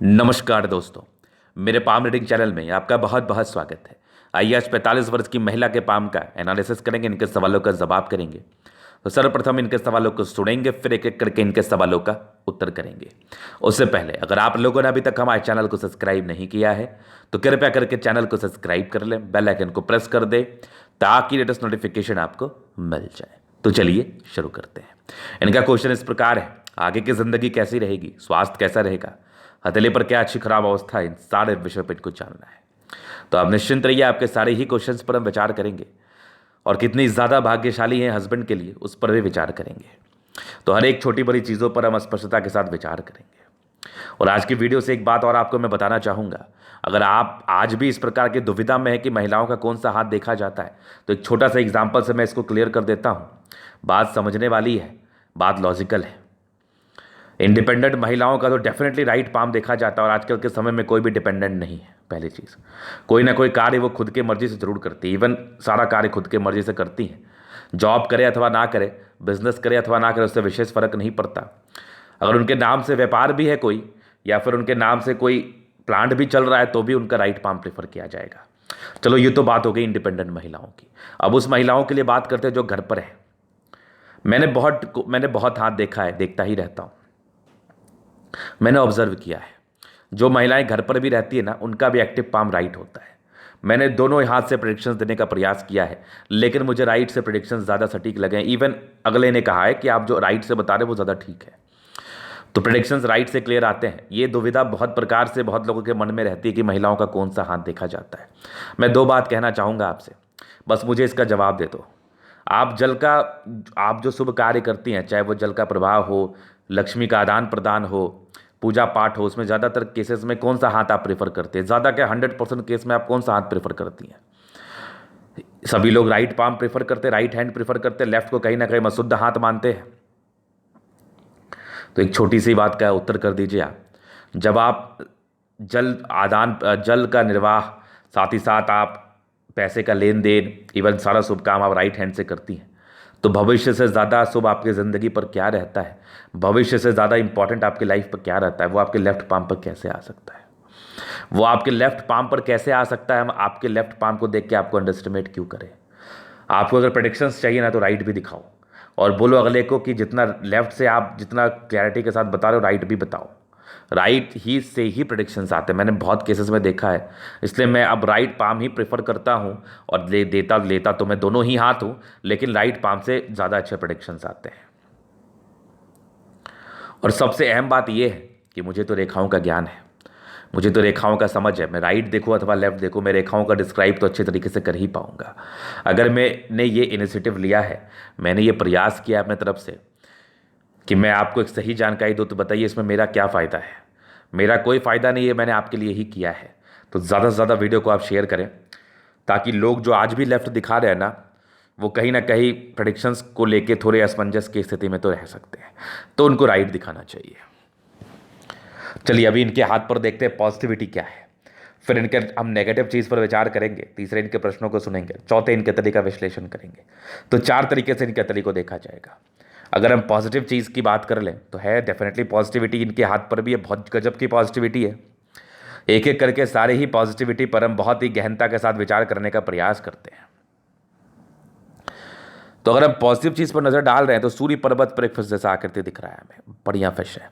नमस्कार दोस्तों, मेरे पाम रीडिंग चैनल में आपका बहुत बहुत स्वागत है। आइए आज 45 वर्ष की महिला के पाम का एनालिसिस करेंगे, इनके सवालों का जवाब करेंगे। तो सर्वप्रथम इनके सवालों को सुनेंगे, फिर एक एक करके इनके सवालों का उत्तर करेंगे। उससे पहले अगर आप लोगों ने अभी तक हमारे चैनल को सब्सक्राइब नहीं किया है तो कृपया करके चैनल को सब्सक्राइब कर लें, बेल आइकन को प्रेस कर दें ताकि लेटेस्ट नोटिफिकेशन आपको मिल जाए। तो चलिए शुरू करते हैं। इनका क्वेश्चन इस प्रकार है, आगे की जिंदगी कैसी रहेगी, स्वास्थ्य कैसा रहेगा, हथेली पर क्या अच्छी खराब अवस्था है, इन सारे विषय पर इनको जानना है। तो आप निश्चिंत रहिए, आपके सारे ही क्वेश्चंस पर हम विचार करेंगे और कितनी ज़्यादा भाग्यशाली हैं हस्बैंड के लिए उस पर भी विचार करेंगे। तो हर एक छोटी बड़ी चीज़ों पर हम स्पष्टता के साथ विचार करेंगे। और आज की वीडियो से एक बात और आपको मैं बताना चाहूँगा, अगर आप आज भी इस प्रकार की दुविधा में है कि महिलाओं का कौन सा हाथ देखा जाता है, तो एक छोटा सा एग्जाम्पल से मैं इसको क्लियर कर देता हूँ। बात समझने वाली है, बात लॉजिकल है। इंडिपेंडेंट महिलाओं का तो डेफिनेटली राइट पाम देखा जाता है और आजकल के समय में कोई भी डिपेंडेंट नहीं है। पहली चीज़, कोई ना कोई कार्य वो खुद के मर्जी से जरूर करती है, इवन सारा कार्य खुद के मर्जी से करती हैं। जॉब करे अथवा ना करे, बिजनेस करे अथवा ना करे, उससे विशेष फर्क नहीं पड़ता। अगर उनके नाम से व्यापार भी है कोई, या फिर उनके नाम से कोई प्लांट भी चल रहा है, तो भी उनका राइट पाम प्रेफर किया जाएगा। चलो, ये तो बात हो गई इंडिपेंडेंट महिलाओं की। अब उस महिलाओं के लिए बात करते हैं जो घर पर है। मैंने बहुत हाथ देखा है, देखता ही रहता हूँ। मैंने ऑब्जर्व किया है, जो महिलाएं घर पर भी रहती है ना, उनका भी एक्टिव पाम राइट होता है। मैंने दोनों हाथ से प्रेडिक्शंस देने का प्रयास किया है, लेकिन मुझे राइट से प्रेडिक्शंस ज़्यादा सटीक लगे हैं। इवन अगले ने कहा है कि आप जो राइट से बता रहे हैं वो ज़्यादा ठीक है। तो प्रेडिक्शंस राइट से क्लियर आते हैं। ये दुविधा बहुत प्रकार से बहुत लोगों के मन में रहती है कि महिलाओं का कौन सा हाथ देखा जाता है। मैं दो बात कहना चाहूँगा आपसे, बस मुझे इसका जवाब दे दो। आप जो शुभ कार्य करती हैं, चाहे वो जल का प्रवाह हो, लक्ष्मी का आदान प्रदान हो, पूजा पाठ हो, उसमें ज़्यादातर केसेस में कौन सा हाथ आप प्रेफर करते हैं? ज़्यादा क्या 100% केस में आप कौन सा हाथ प्रेफर करती हैं? सभी लोग राइट पाम प्रेफर करते हैं, राइट हैंड प्रेफर करते हैं, लेफ्ट को कहीं ना कहीं मसुद्ध हाथ मानते हैं। तो एक छोटी सी बात का उत्तर कर दीजिए आप। जब आप जल का निर्वाह, साथ ही साथ आप पैसे का लेन देन, इवन सारा शुभ काम आप राइट हैंड से करती हैं, तो भविष्य से ज़्यादा शुभ आपकी ज़िंदगी पर क्या रहता है, भविष्य से ज़्यादा इंपॉर्टेंट आपकी लाइफ पर क्या रहता है, वो आपके लेफ्ट पाम पर कैसे आ सकता है? वो आपके लेफ्ट पाम पर कैसे आ सकता है? हम आपके लेफ्ट पाम को देख के आपको अंडरस्टिमेट क्यों करें? आपको अगर प्रेडिक्शंस चाहिए ना, तो राइट भी दिखाओ और बोलो अगले को कि जितना लेफ्ट से आप जितना क्लैरिटी के साथ बता रहे हो, राइट भी बताओ। राइट ही से ही प्रेडिक्शंस आते हैं, मैंने बहुत केसेस में देखा है। इसलिए मैं अब राइट पाम ही प्रेफर करता हूँ और लेता तो मैं दोनों ही हाथ हूँ, लेकिन राइट पाम से ज़्यादा अच्छे प्रेडिक्शंस आते हैं। और सबसे अहम बात यह है कि मुझे तो रेखाओं का ज्ञान है, मुझे तो रेखाओं का समझ है। मैं राइट देखूँ अथवा लेफ्ट देखूँ, मैं रेखाओं का डिस्क्राइब तो अच्छे तरीके से कर ही पाऊंगा। अगर मैंने ये इनिशिएटिव लिया है, मैंने ये प्रयास किया अपने तरफ से कि मैं आपको एक सही जानकारी दूँ, तो बताइए इसमें मेरा क्या फ़ायदा है? मेरा कोई फ़ायदा नहीं है, मैंने आपके लिए ही किया है। तो ज़्यादा से ज़्यादा वीडियो को आप शेयर करें, ताकि लोग जो आज भी लेफ्ट दिखा रहे हैं ना, वो कहीं ना कहीं प्रेडिक्शंस को लेके थोड़े असमंजस की स्थिति में तो रह सकते हैं, तो उनको राइट दिखाना चाहिए। चलिए अभी इनके हाथ पर देखते हैं पॉजिटिविटी क्या है, फिर इनके हम नेगेटिव चीज़ पर विचार करेंगे, तीसरे इनके प्रश्नों को सुनेंगे, चौथे इनके तली का विश्लेषण करेंगे। तो 4 तरीके से इनके तली को देखा जाएगा। अगर हम पॉजिटिव चीज़ की बात कर लें तो है डेफिनेटली पॉजिटिविटी इनके हाथ पर भी है, बहुत गजब की पॉजिटिविटी है। एक एक करके सारे ही पॉजिटिविटी पर हम बहुत ही गहनता के साथ विचार करने का प्रयास करते हैं। तो अगर हम पॉजिटिव चीज़ पर नज़र डाल रहे हैं तो सूर्य पर्वत पर एक फिश जैसा आकृति दिख रहा है हमें, बढ़िया फिश है।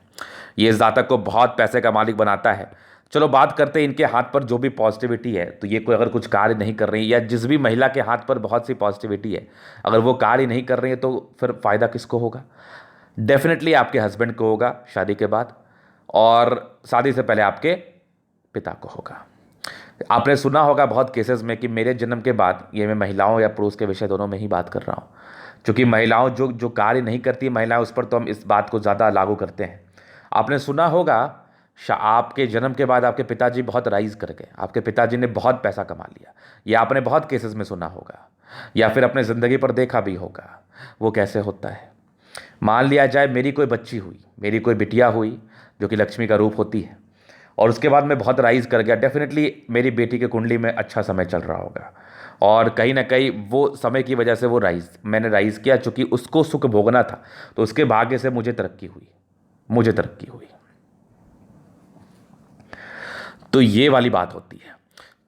ये इस जातक को बहुत पैसे का मालिक बनाता है। चलो बात करते हैं इनके हाथ पर जो भी पॉजिटिविटी है, तो ये कोई अगर कुछ कार्य नहीं कर रही है, या जिस भी महिला के हाथ पर बहुत सी पॉजिटिविटी है, अगर वो कार्य नहीं कर रही है, तो फिर फ़ायदा किसको होगा? डेफिनेटली आपके हस्बैंड को होगा शादी के बाद, और शादी से पहले आपके पिता को होगा। आपने सुना होगा बहुत केसेस में कि मेरे जन्म के बाद, ये मैं महिलाओं या पुरुष के विषय दोनों में ही बात कर रहा हूँ, क्योंकि महिलाओं जो जो कार्य नहीं करती महिलाएं, उस पर तो हम इस बात को ज़्यादा लागू करते हैं। आपने सुना होगा आपके जन्म के बाद आपके पिताजी बहुत राइज कर गए, आपके पिताजी ने बहुत पैसा कमा लिया, ये आपने बहुत केसेस में सुना होगा, या फिर अपने ज़िंदगी पर देखा भी होगा। वो कैसे होता है? मान लिया जाए मेरी कोई बच्ची हुई, मेरी कोई बिटिया हुई जो कि लक्ष्मी का रूप होती है, और उसके बाद मैं बहुत राइज कर गया। डेफिनेटली मेरी बेटी के कुंडली में अच्छा समय चल रहा होगा, और कहीं ना कहीं वो समय की वजह से मैंने राइज किया, चूँकि उसको सुख भोगना था, तो उसके भाग्य से मुझे तरक्की हुई। तो ये वाली बात होती है।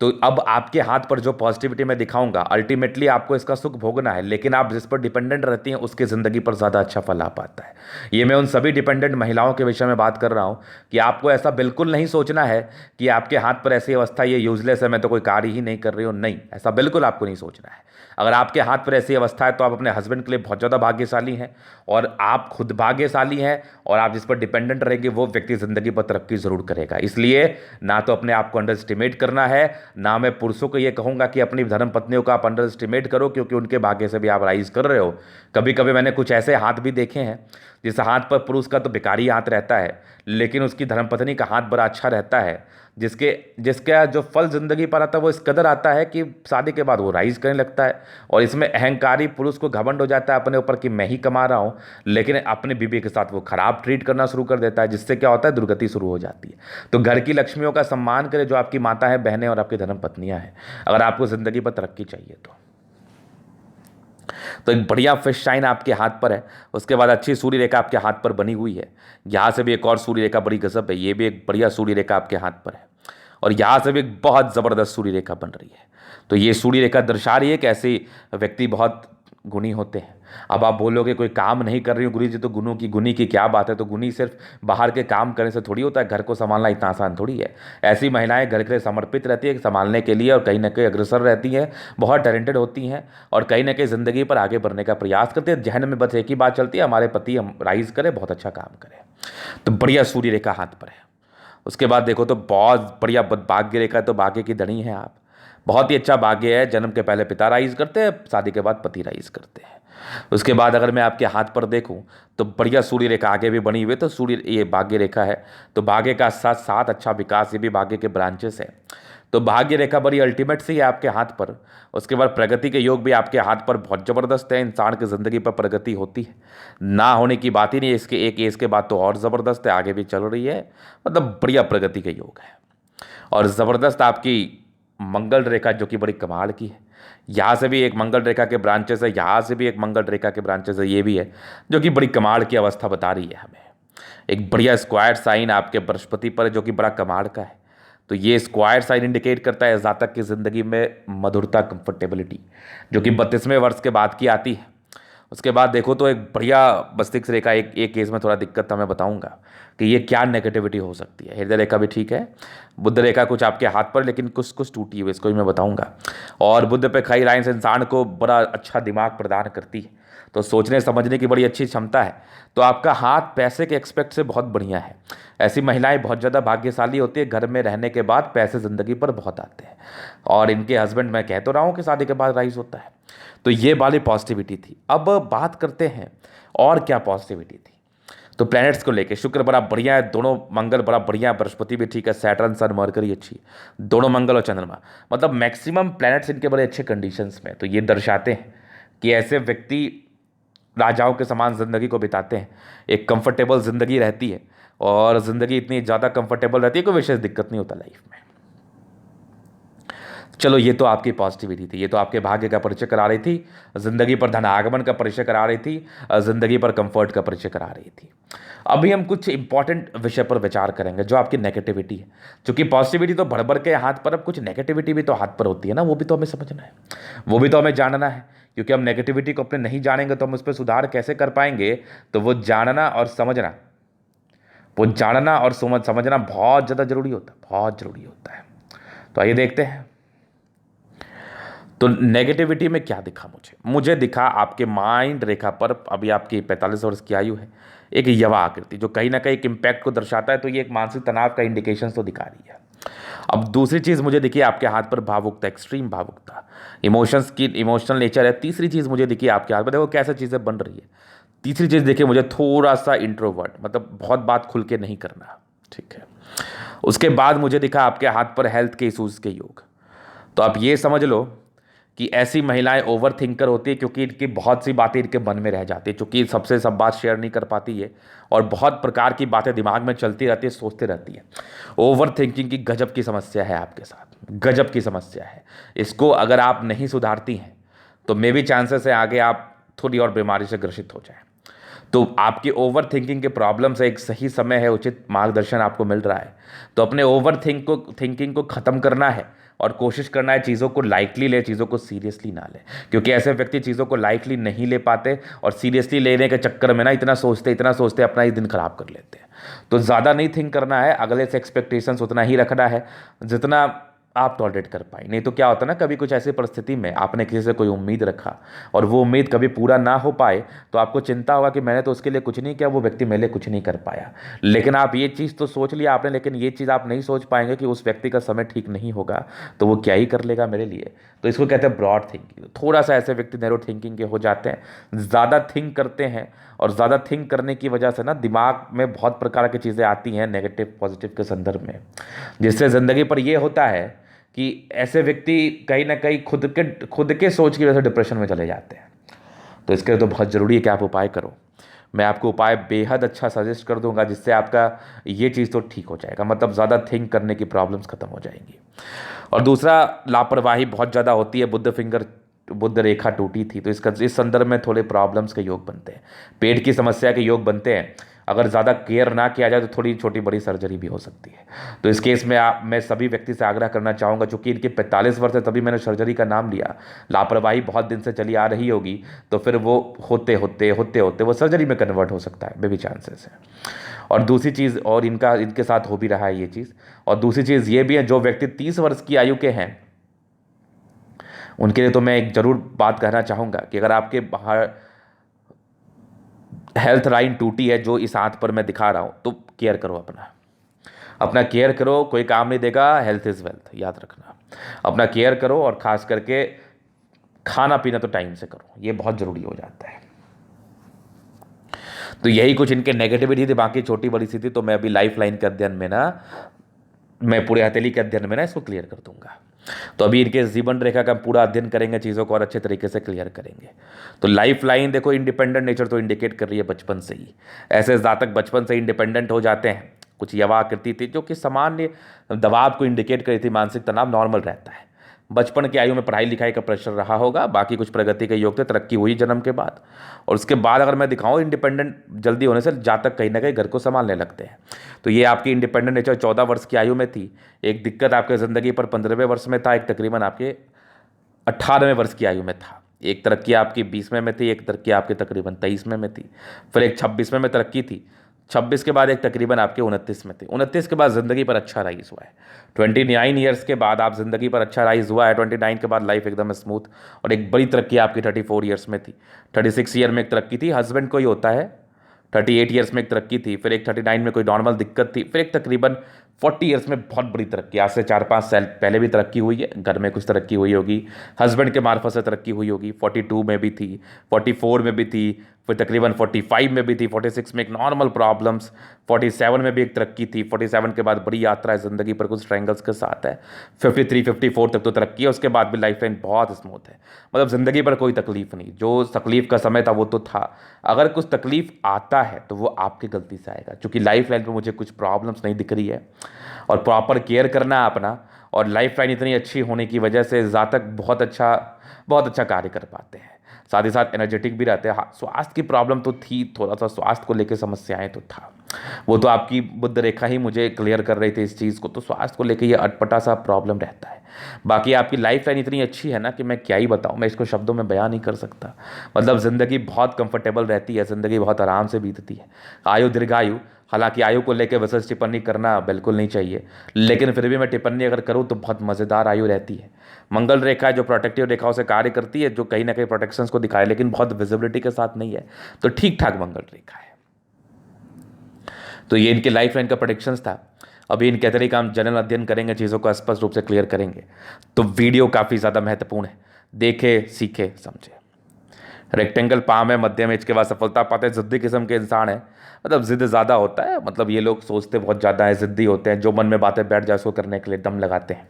तो अब आपके हाथ पर जो पॉजिटिविटी मैं दिखाऊंगा, अल्टीमेटली आपको इसका सुख भोगना है, लेकिन आप जिस पर डिपेंडेंट रहती हैं उसकी ज़िंदगी पर ज़्यादा अच्छा फल आ पाता है। ये मैं उन सभी डिपेंडेंट महिलाओं के विषय में बात कर रहा हूँ कि आपको ऐसा बिल्कुल नहीं सोचना है कि आपके हाथ पर ऐसी अवस्था ये यूजलेस है, मैं तो कोई कार्य ही नहीं कर रही हूँ। नहीं, ऐसा बिल्कुल आपको नहीं सोचना है। अगर आपके हाथ पर ऐसी अवस्था है तो आप अपने हस्बैंड के लिए बहुत ज़्यादा भाग्यशाली हैं, और आप खुद भाग्यशाली हैं, और आप जिस पर डिपेंडेंट रहेंगे वो व्यक्ति ज़िंदगी पर तरक्की ज़रूर करेगा। इसलिए ना तो अपने आप को अंडर एस्टिमेट करना है, ना मैं पुरुषों को ये कहूँगा कि अपनी धर्म पत्नियों का आप अंडर एस्टिमेट करो, क्योंकि उनके भाग्य से भी आप राइज कर रहे हो। कभी कभी मैंने कुछ ऐसे हाथ भी देखे हैं जिस हाथ पर पुरुष का तो बेकारी हाथ रहता है, लेकिन उसकी धर्मपत्नी का हाथ बड़ा अच्छा रहता है, जिसका जो फल जिंदगी पर आता है वो इस कदर आता है कि शादी के बाद वो राइज करने लगता है। और इसमें अहंकारी पुरुष को घमंड हो जाता है अपने ऊपर कि मैं ही कमा रहा हूँ, लेकिन अपने बीवी के साथ वो खराब ट्रीट करना शुरू कर देता है, जिससे क्या होता है, दुर्गति शुरू हो जाती है। तो घर की लक्ष्मियों का सम्मान करें, जो आपकी माता है, बहनें और आपकी धर्म पत्नियां हैं, अगर आपको जिंदगी पर तरक्की चाहिए तो एक बढ़िया फिश शाइन आपके हाथ पर है। उसके बाद अच्छी सूर्य रेखा आपके हाथ पर बनी हुई है। यहाँ से भी एक और सूर्य रेखा बड़ी गजब है, ये भी एक बढ़िया सूर्य रेखा आपके हाथ पर है, और यहाँ से भी एक बहुत ज़बरदस्त सूर्य रेखा बन रही है। तो ये सूर्य रेखा दर्शा रही है कि ऐसे व्यक्ति बहुत गुणी होते हैं। अब आप बोलोगे कोई काम नहीं कर रही हो गुरु जी, तो गुनी की क्या बात है। तो गुनी सिर्फ बाहर के काम करने से थोड़ी होता है, घर को संभालना इतना आसान थोड़ी है। ऐसी महिलाएं घर के लिए समर्पित रहती है संभालने के लिए, और कहीं ना कहीं अग्रसर रहती हैं, बहुत टैलेंटेड होती हैं, और कहीं ना कहीं ज़िंदगी पर आगे बढ़ने का प्रयास करती है। जहन में बस एक ही बात चलती है, हमारे पति हम राइज करें, बहुत अच्छा काम करें। तो बढ़िया सूर्य रेखा हाथ पर है। उसके बाद देखो तो बहुत बढ़िया भाग्य रेखा, तो भाग्य की धनी है आप, बहुत ही अच्छा भाग्य है। जन्म के पहले पिता राइज करते हैं, शादी के बाद पति राइज करते हैं। उसके बाद अगर मैं आपके हाथ पर देखूं तो बढ़िया सूर्य रेखा आगे भी बनी हुई है। तो सूर्य ये भाग्य रेखा है, तो भाग्य का साथ साथ अच्छा विकास, ये भी भाग्य के ब्रांचेस है। तो भाग्य रेखा बड़ी अल्टीमेट सी है आपके हाथ पर। उसके बाद प्रगति के योग भी आपके हाथ पर बहुत ज़बरदस्त है। इंसान की ज़िंदगी पर प्रगति होती है, ना होने की बात ही नहीं है। इसके एक एज के बाद तो और ज़बरदस्त है, आगे भी चल रही है, मतलब बढ़िया प्रगति के योग है। और ज़बरदस्त आपकी मंगल रेखा, जो कि बड़ी कमाल की है। यहाँ से भी एक मंगल रेखा के ब्रांचेस है, यहाँ से भी एक मंगल रेखा के ब्रांचेस है, ये भी है, जो कि बड़ी कमाल की अवस्था बता रही है हमें। एक बढ़िया स्क्वायर साइन आपके बृहस्पति पर है, जो कि बड़ा कमाल का है। तो ये स्क्वायर साइन इंडिकेट करता है जातक की ज़िंदगी में मधुरता, कंफर्टेबिलिटी, जो कि 32वें वर्ष के बाद की आती है। उसके बाद देखो तो एक बढ़िया मस्तिष्क रेखा, एक केस में थोड़ा दिक्कत था, मैं बताऊंगा कि ये क्या नेगेटिविटी हो सकती है। हृदय रेखा भी ठीक है, बुध रेखा कुछ आपके हाथ पर, लेकिन कुछ कुछ टूटी हुई, इसको भी मैं बताऊंगा। और बुध पे खड़ी लाइन से इंसान को बड़ा अच्छा दिमाग प्रदान करती है, तो सोचने समझने की बड़ी अच्छी क्षमता है। तो आपका हाथ पैसे के एक्सपेक्ट से बहुत बढ़िया है। ऐसी महिलाएं बहुत ज़्यादा भाग्यशाली होती है, घर में रहने के बाद पैसे ज़िंदगी पर बहुत आते हैं, और इनके हस्बैंड, मैं कह तो रहा हूँ कि शादी के बाद राइज होता है। तो ये वाली पॉजिटिविटी थी। अब बात करते हैं और क्या पॉजिटिविटी थी। तो प्लैनेट्स को लेके शुक्र बड़ा बढ़िया है, दोनों मंगल बड़ा बढ़िया है, बृहस्पति भी ठीक है, सैटर्न सन मरकरी अच्छी, दोनों मंगल और चंद्रमा, मतलब मैक्सिमम प्लैनेट्स इनके बड़े अच्छे कंडीशंस में। तो ये दर्शाते हैं कि ऐसे व्यक्ति राजाओं के समान ज़िंदगी को बिताते हैं, एक कंफर्टेबल ज़िंदगी रहती है, और ज़िंदगी इतनी ज़्यादा कंफर्टेबल रहती है, कोई विशेष दिक्कत नहीं होता लाइफ में। चलो ये तो आपकी पॉजिटिविटी थी, ये तो आपके भाग्य का परिचय करा रही थी, ज़िंदगी पर धन आगमन का परिचय करा रही थी, ज़िंदगी पर कंफर्ट का परिचय करा रही थी। अभी हम कुछ इंपॉर्टेंट विषय पर विचार करेंगे, जो आपकी नेगेटिविटी है। क्योंकि पॉजिटिविटी तो भर भर के हाथ पर, अब कुछ नेगेटिविटी भी तो हाथ पर होती है ना, वो भी तो हमें समझना है, वो भी तो हमें जानना है। क्योंकि हम नेगेटिविटी को अपने नहीं जानेंगे तो हम उस पर सुधार कैसे कर पाएंगे। तो वो जानना और समझना, वो जानना और समझना बहुत ज़्यादा जरूरी होता है, बहुत ज़रूरी होता है। तो आइए देखते हैं। तो नेगेटिविटी में क्या दिखा मुझे दिखा आपके माइंड रेखा पर, अभी आपकी 45 वर्ष की आयु है, एक यवा आकृति, जो कहीं ना कहीं एक इम्पैक्ट को दर्शाता है। तो ये एक मानसिक तनाव का इंडिकेशन तो दिखा रही है। अब दूसरी चीज़ मुझे दिखी आपके हाथ पर भावुकता, एक्सट्रीम भावुकता, इमोशंस की, इमोशनल नेचर है। तीसरी चीज़ मुझे दिखी आपके हाथ पर, देखो कैसे चीज़ें बन रही है। तीसरी चीज़ देखिए मुझे थोड़ा सा इंट्रोवर्ट, मतलब बहुत बात खुल के नहीं करना, ठीक है। उसके बाद मुझे दिखा आपके हाथ पर हेल्थ के इशूज़ के योग। तो आप ये समझ लो कि ऐसी महिलाएं ओवर थिंकर होती है, क्योंकि इनकी बहुत सी बातें इनके मन में रह जाती है, क्योंकि सबसे सब बात शेयर नहीं कर पाती है, और बहुत प्रकार की बातें दिमाग में चलती रहती है, सोचते रहती है। ओवर थिंकिंग की गजब की समस्या है आपके साथ, गजब की समस्या है। इसको अगर आप नहीं सुधारती हैं तो मे बी चांसेस है आगे आप थोड़ी और बीमारी से ग्रसित हो जाए। तो आपकी ओवर थिंकिंग के प्रॉब्लम से एक सही समय है, उचित मार्गदर्शन आपको मिल रहा है। तो अपने थिंकिंग को ख़त्म करना है और कोशिश करना है चीज़ों को लाइटली ले, चीज़ों को सीरियसली ना ले, क्योंकि ऐसे व्यक्ति चीज़ों को लाइटली नहीं ले पाते और सीरियसली लेने के चक्कर में ना इतना सोचते अपना ही दिन खराब कर लेते हैं। तो ज़्यादा नहीं थिंक करना है, अगले से एक्सपेक्टेशंस उतना ही रखना है जितना आप टॉलरेट कर पाए। नहीं तो क्या होता है ना, कभी कुछ ऐसी परिस्थिति में आपने किसी से कोई उम्मीद रखा और वो उम्मीद कभी पूरा ना हो पाए तो आपको चिंता होगा कि मैंने तो उसके लिए कुछ नहीं किया, वो व्यक्ति मेरे लिए कुछ नहीं कर पाया। लेकिन आप ये चीज़ तो सोच लिया आपने, लेकिन ये चीज़ आप नहीं सोच पाएंगे कि उस व्यक्ति का समय ठीक नहीं होगा तो वो क्या ही कर लेगा मेरे लिए। तो इसको कहते हैं ब्रॉड थिंकिंग। थोड़ा सा ऐसे व्यक्ति नैरो थिंकिंग के हो जाते हैं, ज़्यादा थिंक करते हैं और ज़्यादा थिंक करने की वजह से ना दिमाग में बहुत प्रकार की चीज़ें आती हैं नेगेटिव पॉजिटिव के संदर्भ में, जिससे ज़िंदगी पर यह होता है कि ऐसे व्यक्ति कहीं ना कहीं खुद के सोच की वजह से डिप्रेशन में चले जाते हैं। तो इसके लिए तो बहुत ज़रूरी है कि आप उपाय करो। मैं आपको उपाय बेहद अच्छा सजेस्ट कर दूंगा जिससे आपका ये चीज़ तो ठीक हो जाएगा, मतलब ज़्यादा थिंक करने की प्रॉब्लम्स खत्म हो जाएंगी। और दूसरा, लापरवाही बहुत ज़्यादा होती है। बुद्ध रेखा टूटी थी, तो इस संदर्भ में थोड़े प्रॉब्लम्स के योग बनते हैं, पेट की समस्या के योग बनते हैं। अगर ज़्यादा केयर ना किया जाए तो थोड़ी छोटी बड़ी सर्जरी भी हो सकती है। तो इस केस में मैं सभी व्यक्ति से आग्रह करना चाहूँगा, चूँकि इनके 45 वर्ष है तभी मैंने सर्जरी का नाम लिया, लापरवाही बहुत दिन से चली आ रही होगी तो फिर वो होते होते वो सर्जरी में कन्वर्ट हो सकता है, बेबी चांसेस है। और दूसरी चीज़, और इनके साथ हो भी रहा है ये चीज़, और दूसरी चीज़ ये भी है, जो व्यक्ति 30 वर्ष की आयु के हैं उनके लिए तो मैं एक ज़रूर बात कहना चाहूँगा कि अगर आपके बाहर हेल्थ लाइन टूटी है जो इस हाथ पर मैं दिखा रहा हूँ, तो केयर करो, अपना केयर करो। कोई काम नहीं देगा, हेल्थ इज़ वेल्थ, याद रखना। अपना केयर करो और ख़ास करके खाना पीना तो टाइम से करो, ये बहुत ज़रूरी हो जाता है। तो यही कुछ इनके नेगेटिविटी थी, बाकी छोटी बड़ी सी थी तो मैं अभी लाइफ लाइन के अध्ययन में ना, मैं पूरे हथेली के अध्ययन में ना इसको क्लियर कर दूंगा। तो अभी इनके जीवन रेखा का पूरा अध्ययन करेंगे, चीज़ों को और अच्छे तरीके से क्लियर करेंगे। तो लाइफ लाइन देखो, इंडिपेंडेंट नेचर तो इंडिकेट कर रही है बचपन से ही। ऐसे जातक बचपन से इंडिपेंडेंट हो जाते हैं। कुछ यवा आकृति थी जो कि सामान्य दबाव को इंडिकेट करी थी, मानसिक तनाव नॉर्मल रहता है। बचपन की आयु में पढ़ाई लिखाई का प्रेशर रहा होगा, बाकी कुछ प्रगति के योग थे, तरक्की हुई जन्म के बाद। और उसके बाद अगर मैं दिखाऊं, इंडिपेंडेंट जल्दी होने से जातक कहीं ना कहीं घर को संभालने लगते हैं। तो ये आपकी इंडिपेंडेंट नेचर 14 वर्ष की आयु में थी। एक दिक्कत आपके ज़िंदगी पर 15वें वर्ष में था, एक तकरीबन आपके 18वें वर्ष की आयु में था। एक तरक्की आपकी 20वें में थी, एक तरक्की आपके तकरीबन 23वें में थी, फिर एक 26वें में तरक्की थी, 26 के बाद एक तकरीबन आपके 29 में थे, 29 के बाद ज़िंदगी पर अच्छा राइज हुआ है। 29 ईयर्स के बाद आप ज़िंदगी पर अच्छा राइज हुआ है। 29 के बाद लाइफ एकदम स्मूथ, और एक बड़ी तरक्की आपकी 34 ईयर्स में थी। 36 ईयर में एक तरक्की थी, हस्बैंड को ही होता है। 38 ईयर्स में एक तरक्की थी, फिर एक 39 में कोई नॉर्मल दिक्कत थी, फिर एक तकरीबन 40 ईयर्स में बहुत बड़ी तरक्की। आज से 4-5 साल पहले भी तरक्की हुई है, घर में कुछ तरक्की हुई होगी, हस्बैंड के मार्फत से तरक्की हुई होगी। 42 में भी थी, 44 में भी थी, फिर तकरीबन 45 में भी थी, 46 में एक नॉर्मल प्रॉब्लम्स, 47 में भी एक तरक्की थी। 47 के बाद बड़ी यात्रा है ज़िंदगी पर, कुछ ट्रायंगल्स के साथ है। 53, 54 तक तो तरक्की है, उसके बाद भी लाइफ लाइन बहुत स्मूथ है, मतलब ज़िंदगी पर कोई तकलीफ नहीं। जो तकलीफ का समय था वो तो था, अगर कुछ तकलीफ आता है तो वो आपकी गलती से आएगा। क्योंकि लाइफ लाइन पर मुझे कुछ प्रॉब्लम्स नहीं दिख रही है और प्रॉपर केयर करना है अपना, और लाइफ लाइन इतनी अच्छी होने की वजह से जातक बहुत अच्छा कार्य कर पाते हैं, साथ ही साथ एनर्जेटिक भी रहते हैं। हाँ, स्वास्थ्य की प्रॉब्लम तो थी, थोड़ा सा स्वास्थ्य को लेकर समस्याएं तो था, वो तो आपकी बुद्ध रेखा ही मुझे क्लियर कर रही थी इस चीज़ को। तो स्वास्थ्य को लेकर ये अटपटा सा प्रॉब्लम रहता है। बाकी आपकी लाइफ लाइन इतनी अच्छी है ना कि मैं क्या ही बताऊँ, मैं इसको शब्दों में बयान नहीं कर सकता। मतलब ज़िंदगी बहुत कंफर्टेबल रहती है, ज़िंदगी बहुत आराम से बीतती है। आयु दीर्घायु, हालांकि आयु को लेकर विशेष टिप्पणी करना बिल्कुल नहीं चाहिए, लेकिन फिर भी मैं टिप्पणी अगर करूँ तो बहुत मज़ेदार आयु रहती है। मंगल रेखा जो प्रोटेक्टिव रेखाओं से कार्य करती है, जो कहीं ना कहीं प्रोटेक्शंस को दिखाए, लेकिन बहुत विजिबिलिटी के साथ नहीं है, तो ठीक ठाक मंगल रेखा है। तो ये इनके लाइफ लाइन का प्रोडिक्शंस था। अभी इनके तरीके हम जनरल अध्ययन करेंगे, चीज़ों को स्पष्ट रूप से क्लियर करेंगे। तो वीडियो काफ़ी ज़्यादा महत्वपूर्ण है, देखे सीखे समझे। रेक्टेंगल पाम है, मध्यम एज के बाद सफलता पाते हैं, जिद्दी किस्म के इंसान है, मतलब जिद ज़्यादा होता है, मतलब ये लोग सोचते बहुत ज़्यादा है, जिद्दी होते हैं, जो मन में बातें बैठ जाए उसको करने के लिए दम लगाते हैं।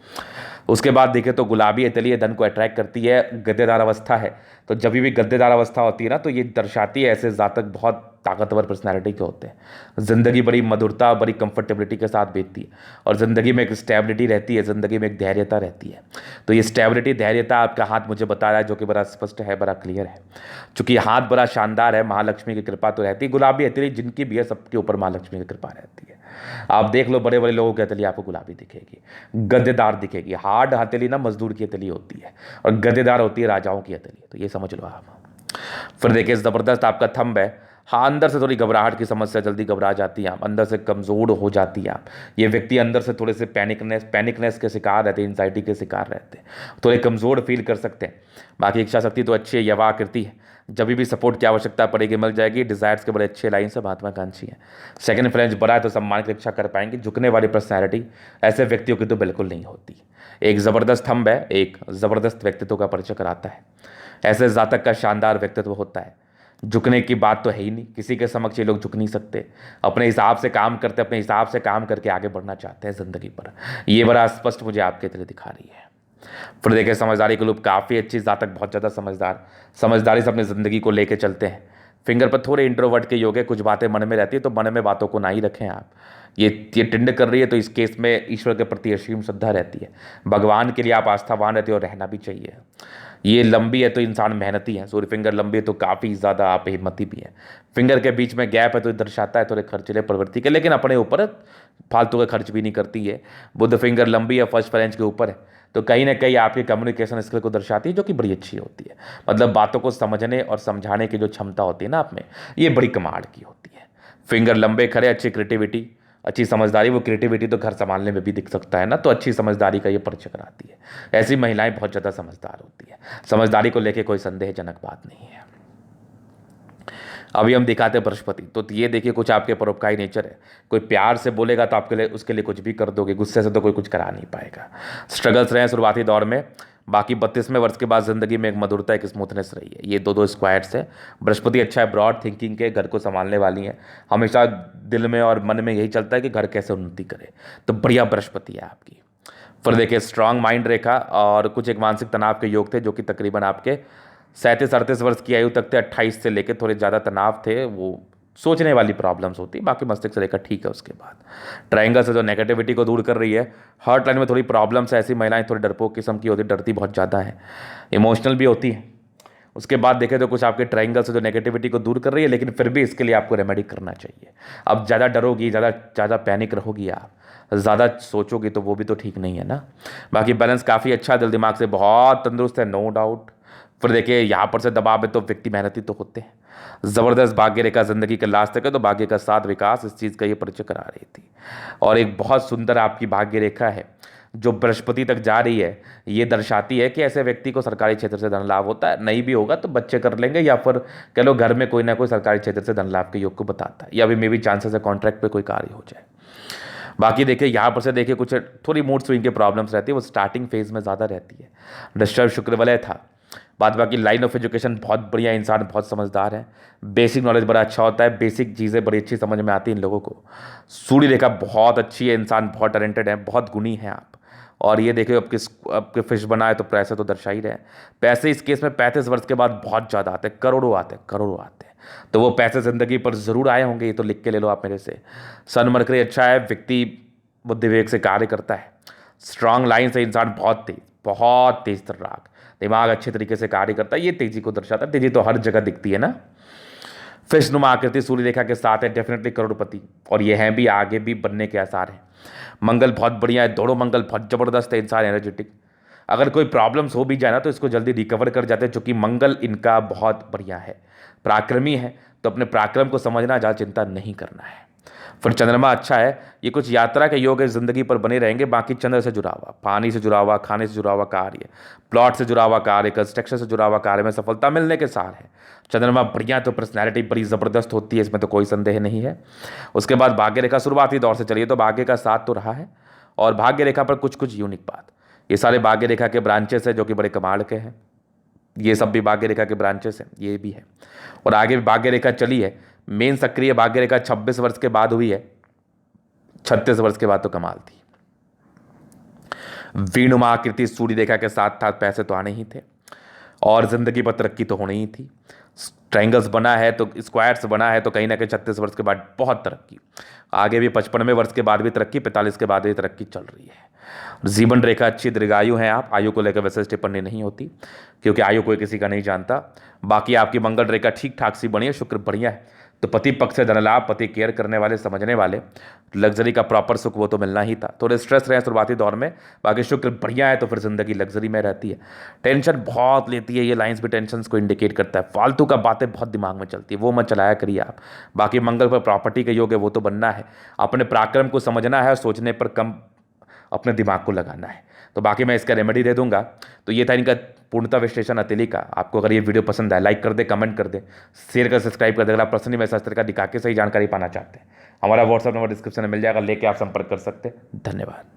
उसके बाद देखें तो गुलाबी इतली धन को अट्रैक्ट करती है, गद्देदार अवस्था है। तो जब भी गद्देदार अवस्था होती है ना, तो ये दर्शाती है ऐसे जातक बहुत ताकतवर पर्सनैलिटी के होते हैं। ज़िंदगी बड़ी मधुरता, बड़ी कंफर्टेबिलिटी के साथ बीतती है और ज़िंदगी में एक स्टेबिलिटी रहती है, ज़िंदगी में एक धैर्यता रहती है। तो ये स्टेबिलिटी, धैर्यता आपका हाथ मुझे बता रहा है, जो कि बड़ा स्पष्ट है, बड़ा क्लियर है। चूंकि हाथ बड़ा शानदार है, महालक्ष्मी की कृपा तो रहती है। गुलाबी हथेली जिनकी भी है, सबके ऊपर महालक्ष्मी की कृपा रहती है। आप देख लो, बड़े बड़े लोगों की हथेली आपको गुलाबी दिखेगी, गद्देदार दिखेगी। हार्ड हथेली ना मजदूर की हथेली होती है और गद्देदार होती है राजाओं की हथेली। तो ये समझ लो आप। फिर देखिए, ज़बरदस्त आपका थंब है। हाँ, अंदर से थोड़ी घबराहट की समस्या, जल्दी घबरा जाती है आप, अंदर से कमज़ोर हो जाती है आप। ये व्यक्ति अंदर से थोड़े से पैनिकनेस के शिकार रहते हैं, एंजाइटी के शिकार रहते हैं, थोड़े कमज़ोर फील कर सकते हैं। बाकी इच्छा शक्ति तो अच्छी है, यवा आकृति है, जब भी सपोर्ट की आवश्यकता पड़ेगी मिल जाएगी। डिज़ायर्स के बड़े अच्छे लाइन से महत्वाकांक्षी है। सेकंड फ्रेंच बड़ा है तो सम्मान की रक्षा कर पाएंगे। झुकने वाली पर्सनैलिटी ऐसे व्यक्तियों की तो बिल्कुल नहीं होती। एक ज़बरदस्त थंब है, एक ज़बरदस्त व्यक्तित्व का परिचय कराता है। ऐसे जातक का शानदार व्यक्तित्व होता है। झुकने की बात तो है ही नहीं, किसी के समक्ष ये लोग झुक नहीं सकते। अपने हिसाब से काम करते, अपने हिसाब से काम करके आगे बढ़ना चाहते हैं ज़िंदगी पर। ये बड़ा स्पष्ट मुझे आपके तरह दिखा रही है। फिर देखिए, समझदारी के लोग काफ़ी अच्छी, जातक बहुत ज़्यादा समझदारी से अपनी ज़िंदगी को लेकर चलते हैं। फिंगर पर थोड़े इंट्रोवर्ट के योग है, कुछ बातें मन में रहती है तो मन में बातों को ना ही रखें आप। ये टिंड कर रही है तो इस केस में ईश्वर के प्रति असीम श्रद्धा रहती है, भगवान के लिए आप आस्थावान रहते हो और रहना भी चाहिए। ये लंबी है तो इंसान मेहनती है, सूर्य फिंगर लंबी है तो काफ़ी ज़्यादा आप हिम्मती भी है। फिंगर के बीच में गैप है तो दर्शाता है थोड़े खर्चीले प्रवृत्ति के, लेकिन अपने ऊपर फालतू का खर्च भी नहीं करती है। बुद्ध फिंगर लंबी है, फर्स्ट फ्रेंच के ऊपर है, तो कहीं ना कहीं आपकी कम्युनिकेशन स्किल को दर्शाती है, जो कि बड़ी अच्छी होती है। मतलब बातों को समझने और समझाने की जो क्षमता होती है ना आप में, ये बड़ी कमाल की होती है। फिंगर लंबे खड़े, अच्छी क्रिएटिविटी, अच्छी समझदारी। वो क्रिएटिविटी तो घर संभालने में भी दिख सकता है ना, तो अच्छी समझदारी का ये परिचय कराती है। ऐसी महिलाएं बहुत ज़्यादा समझदार होती है, समझदारी को लेकर कोई संदेहजनक बात नहीं है। अभी हम दिखाते हैं बृहस्पति, तो ये देखिए कुछ आपके परोपकारी नेचर है। कोई प्यार से बोलेगा तो आपके लिए, उसके लिए कुछ भी कर दोगे, गुस्से से तो कोई कुछ करा नहीं पाएगा। स्ट्रगल्स रहे शुरुआती दौर में, बाकी 32वें वर्ष के बाद जिंदगी में एक मधुरता, एक स्मूथनेस रही है। ये दो स्क्वायर्स है। बृहस्पति अच्छा है, ब्रॉड थिंकिंग के, घर को संभालने वाली है। हमेशा दिल में और मन में यही चलता है कि घर कैसे उन्नति करे, तो बढ़िया बृहस्पति है आपकी। फिर देखिए, स्ट्रांग माइंड रेखा और कुछ एक मानसिक तनाव के योग थे, जो कि तकरीबन आपके 37-38 वर्ष की आयु तक थे। 28 से लेकर थोड़े ज़्यादा तनाव थे, वो सोचने वाली प्रॉब्लम्स होती, बाकी मस्तिष्क रेखा ठीक है। उसके बाद ट्रायंगल से जो नेगेटिविटी को दूर कर रही है। हार्ट लाइन में थोड़ी प्रॉब्लम्स है, ऐसी महिलाएं थोड़ी डरपोक किस्म की होती है, डरती बहुत ज़्यादा है, इमोशनल भी होती है। उसके बाद देखें तो कुछ आपके ट्रायंगल से जो नेगेटिविटी को दूर कर रही है, लेकिन फिर भी इसके लिए आपको रेमेडी करना चाहिए। अब ज़्यादा डरोगी, ज़्यादा पैनिक रहोगी, आप ज़्यादा सोचोगी तो वो भी तो ठीक नहीं है ना। बाकी बैलेंस काफ़ी अच्छा, दिल दिमाग से बहुत तंदुरुस्त है, नो डाउट। फिर देखिए, यहाँ पर से दबाव है तो व्यक्ति मेहनती तो होते हैं। ज़बरदस्त भाग्य रेखा जिंदगी के लास्ट तक है, तो भाग्य का साथ विकास, इस चीज़ का ये परिचय करा रही थी। और एक बहुत सुंदर आपकी भाग्य रेखा है जो बृहस्पति तक जा रही है। ये दर्शाती है कि ऐसे व्यक्ति को सरकारी क्षेत्र से धन लाभ होता है। नहीं भी होगा तो बच्चे कर लेंगे, या फिर कह लो घर में कोई ना कोई सरकारी क्षेत्र से धन लाभ के योग को बताता है, या भी मे भी चांसेस है कॉन्ट्रैक्ट पे कोई कार्य हो जाए। बाकी देखिए, यहाँ पर से देखिए कुछ थोड़ी मूड स्विंग की प्रॉब्लम्स रहती है, वो स्टार्टिंग फेज में ज़्यादा रहती है। डिस्टर्ब शुक्र वलय था। बाद बाकी लाइन ऑफ एजुकेशन बहुत बढ़िया, इंसान बहुत समझदार है, बेसिक नॉलेज बड़ा अच्छा होता है, बेसिक चीज़ें बड़ी अच्छी समझ में आती हैं इन लोगों को। सूर्य रेखा बहुत अच्छी है, इंसान बहुत टैलेंटेड है, बहुत गुणी है आप। और ये देखिए, आपके फिश बनाए तो पैसे तो दर्शा ही रहे हैं। पैसे इस केस में 35 वर्ष के बाद बहुत ज़्यादा आते हैं, करोड़ों आते हैं, करोड़ों आते हैं। तो वो पैसे ज़िंदगी पर ज़रूर आए होंगे, ये तो लिख के ले लो आप मेरे से। सन मरकरी अच्छा है, व्यक्ति बुद्धि विवेक से कार्य करता है। स्ट्रांग लाइन से इंसान बहुत तेज तर्राक, दिमाग अच्छे तरीके से कार्य करता है, ये तेजी को दर्शाता है। तेजी तो हर जगह दिखती है ना। फिश नुमा आकृति सूर्य रेखा के साथ है, डेफिनेटली करोड़पति, और ये हैं भी, आगे भी बनने के आसार हैं। मंगल बहुत बढ़िया है, दोनों मंगल बहुत जबरदस्त है, इंसान एनर्जेटिक। अगर कोई प्रॉब्लम्स हो भी जाए ना तो इसको जल्दी रिकवर कर जाते हैं, चूंकि मंगल इनका बहुत बढ़िया है, पराक्रमी है, तो अपने पराक्रम को समझना, ज़्यादा चिंता नहीं करना है। फिर चंद्रमा अच्छा है, ये कुछ यात्रा के योग है, जिंदगी पर बने रहेंगे। बाकी चंद्र से जुड़ा हुआ, पानी से जुड़ा हुआ, खाने से जुड़ा हुआ कार्य, प्लॉट से जुड़ा हुआ कार्य, कंस्ट्रक्शन से जुड़ा हुआ कार्य में सफलता मिलने के सार है। चंद्रमा बढ़िया, तो पर्सनैलिटी बड़ी ज़बरदस्त होती है, इसमें तो कोई संदेह नहीं है। उसके बाद भाग्य रेखा शुरुआती दौर से चलिए तो भाग्य का साथ तो रहा है, और भाग्य रेखा पर कुछ कुछ यूनिक बात, ये सारे भाग्य रेखा के ब्रांचेस है जो कि बड़े कमाल के हैं। ये सब भी भाग्य रेखा के ब्रांचेस हैं, ये भी है। और आगे भी भाग्य रेखा चली है, मेन सक्रिय भाग्य रेखा 26 वर्ष के बाद हुई है, 36 वर्ष के बाद तो कमाल थी। वीणुमा आकृति सूर्य रेखा के साथ साथ पैसे तो आने ही थे। और ज़िंदगी पर तरक्की तो होनी ही थी। ट्रायंगल्स बना है तो स्क्वायर्स बना है तो कहीं ना कहीं 36 वर्ष के बाद बहुत तरक्की, आगे भी 55वें वर्ष के बाद भी तरक्की, 45 के बाद भी तरक्की चल रही है। जीवन रेखा अच्छी, दीर्घायु हैं आप। आयु को लेकर वैसे टिप्पणी नहीं होती क्योंकि आयु कोई किसी का नहीं जानता। बाकी आपकी मंगल रेखा ठीक ठाक सी बनी है, शुक्र बढ़िया है, तो पति पक्ष से धनलाभ, पति केयर करने वाले, समझने वाले, लग्जरी का प्रॉपर सुख वो तो मिलना ही था। थोड़े स्ट्रेस रहे शुरुआती दौर में, बाकी शुक्र बढ़िया है तो फिर जिंदगी लग्जरी में रहती है। टेंशन बहुत लेती है, ये लाइंस भी टेंशन को इंडिकेट करता है। फालतू का बातें बहुत दिमाग में चलती है, वो मत चलाया करिए आप। बाकी मंगल पर प्रॉपर्टी का योग है, वो तो बनना है। अपने पराक्रम को समझना है और सोचने पर कम अपने दिमाग को लगाना है। तो बाकी मैं इसका रेमेडी दे दूंगा। तो ये था इनका पूर्णतः विश्लेषण अतेली का। आपको अगर ये वीडियो पसंद आए, लाइक कर दे, कमेंट कर दे, शेयर कर, सब्सक्राइब कर दे। अगर आप पर्सनली मेरे शास्त्र का दिखा के सही जानकारी पाना चाहते हैं, हमारा व्हाट्सअप नंबर डिस्क्रिप्शन में मिल जाएगा, लेके आप संपर्क कर सकते हैं। धन्यवाद।